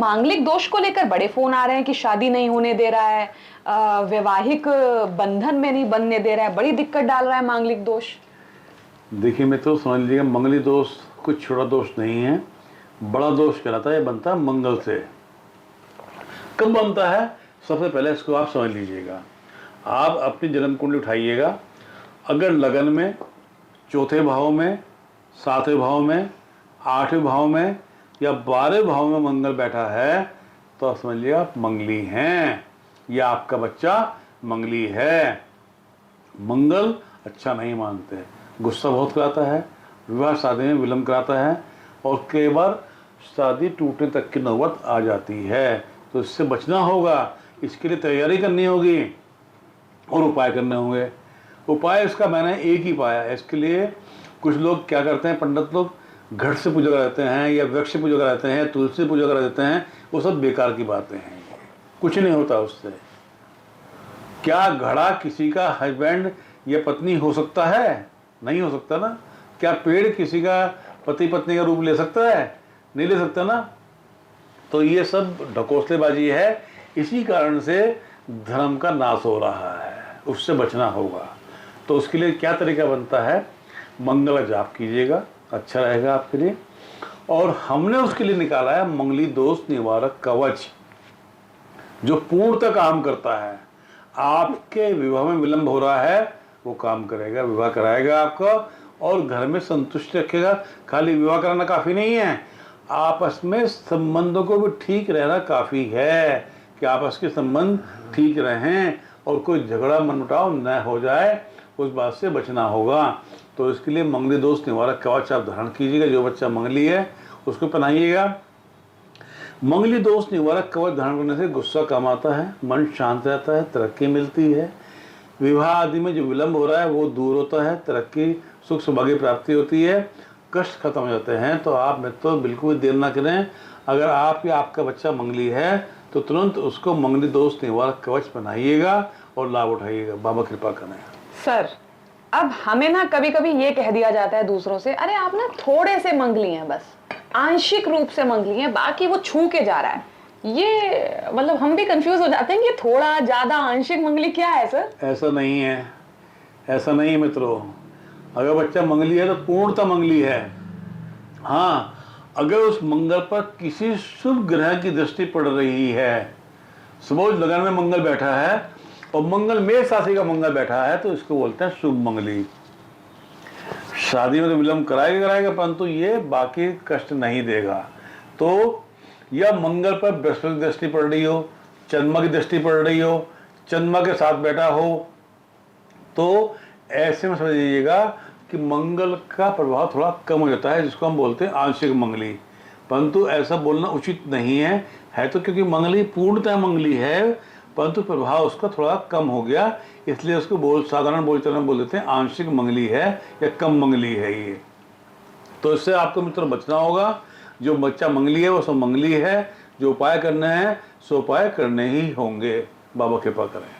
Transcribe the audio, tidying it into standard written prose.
मांगलिक दोष को लेकर बड़े फोन आ रहे हैं कि शादी नहीं होने दे रहा है, वैवाहिक बंधन में नहीं बनने दे रहा है, बड़ी दिक्कत डाल रहा है मांगलिक दोष। देखिए मित्रों, समझ लीजिएगा मंगली दोष कुछ छोटा दोष नहीं है, बड़ा दोष कहलाता है। ये बनता है मंगल से। कब बनता है, सबसे पहले इसको आप समझ लीजिएगा। आप अपनी जन्म कुंडली उठाइएगा, अगर लगन में, चौथे भाव में, सातवें भाव में, आठवें भाव में या 12वें भाव में मंगल बैठा है तो आप समझिए आप मंगली हैं, या आपका बच्चा मंगली है। मंगल अच्छा नहीं मानते, गुस्सा बहुत कराता है, विवाह शादी में विलंब कराता है और कई बार शादी टूटने तक की नौबत आ जाती है। तो इससे बचना होगा, इसके लिए तैयारी करनी होगी और उपाय करने होंगे। उपाय इसका मैंने एक ही पाया है। इसके लिए कुछ लोग क्या करते हैं, पंडित लोग घट से पूजा करा देते हैं या वृक्ष से पूजा करा देते हैं, तुलसी से पूजा करा देते हैं। वो सब बेकार की बातें हैं, कुछ नहीं होता उससे। क्या घड़ा किसी का हस्बैंड या पत्नी हो सकता है? नहीं हो सकता ना। क्या पेड़ किसी का पति पत्नी का रूप ले सकता है? नहीं ले सकता ना। तो ये सब ढकोसलेबाजी है। इसी कारण से धर्म का नाश हो रहा है, उससे बचना होगा। तो उसके लिए क्या तरीका बनता है, मंगल जाप कीजिएगा, अच्छा रहेगा आपके लिए। और हमने उसके लिए निकाला है मंगली दोष निवारक कवच, जो पूर्णतः काम करता है। आपके विवाह में विलंब हो रहा है, वो काम करेगा, विवाह कराएगा आपका और घर में संतुष्ट रखेगा। खाली विवाह कराना काफ़ी नहीं है, आपस में संबंधों को भी ठीक रहना काफ़ी है कि आपस के संबंध ठीक रहें और कोई झगड़ा मनमुटाव न हो जाए, उस बात से बचना होगा। तो इसके लिए मंगली दोष निवारक कवच आप धारण कीजिएगा। जो बच्चा मंगली है उसको पहनाइएगा। मंगली दोष निवारक कवच धारण करने से गुस्सा कम आता है, मन शांत रहता है, तरक्की मिलती है। विवाह आदि में जो विलंब हो रहा है वो दूर होता है, तरक्की सुख सौभाग्य प्राप्ति होती है, कष्ट खत्म हो जाते हैं। तो आप मित्रों तो बिल्कुल भी देर ना करें। अगर आप या आपका बच्चा मंगली है तो तुरंत उसको मंगली दोष निवारक कवच पहनाइएगा और लाभ उठाइएगा। बाबा कृपा करें। सर, अब हमें ना कभी कभी ये कह दिया जाता है दूसरों से, अरे आप ना थोड़े से मंगली हैं, बस आंशिक रूप से मंगली हैं, बाकी वो छू के जा रहा है। ये मतलब हम भी कंफ्यूज हो जाते हैं कि थोड़ा ज्यादा आंशिक मंगली क्या है सर? ऐसा नहीं है, ऐसा नहीं है मित्रों। अगर बच्चा मंगली है तो पूर्णतः मंगली है। हाँ, अगर उस मंगल पर किसी शुभ ग्रह की दृष्टि पड़ रही है, सपोज लगन में मंगल बैठा है और मंगल मेष राशि का मंगल बैठा है, तो इसको बोलते हैं शुभ मंगली। शादी में तो विलंब कराएगा परंतु ये बाकी कष्ट नहीं देगा। तो या मंगल पर बृहस्पति की दृष्टि पड़ रही हो, चंद्रमा की दृष्टि पड़ रही हो, चंद्रमा के साथ बैठा हो, तो ऐसे में समझ लीजिएगा कि मंगल का प्रभाव थोड़ा कम हो जाता है, जिसको हम बोलते हैं आंशिक मंगली। परंतु ऐसा बोलना उचित नहीं है तो क्योंकि मंगली पूर्णतः मंगली है, परंतु प्रभाव उसका थोड़ा कम हो गया, इसलिए उसको साधारण बोलचाल में बोल देते हैं आंशिक मंगली है या कम मंगली है ये। तो इससे आपको मित्रों बचना होगा। जो बच्चा मंगली है वो सब मंगली है, जो उपाय करने हैं सो उपाय करने ही होंगे। बाबा कृपा करें।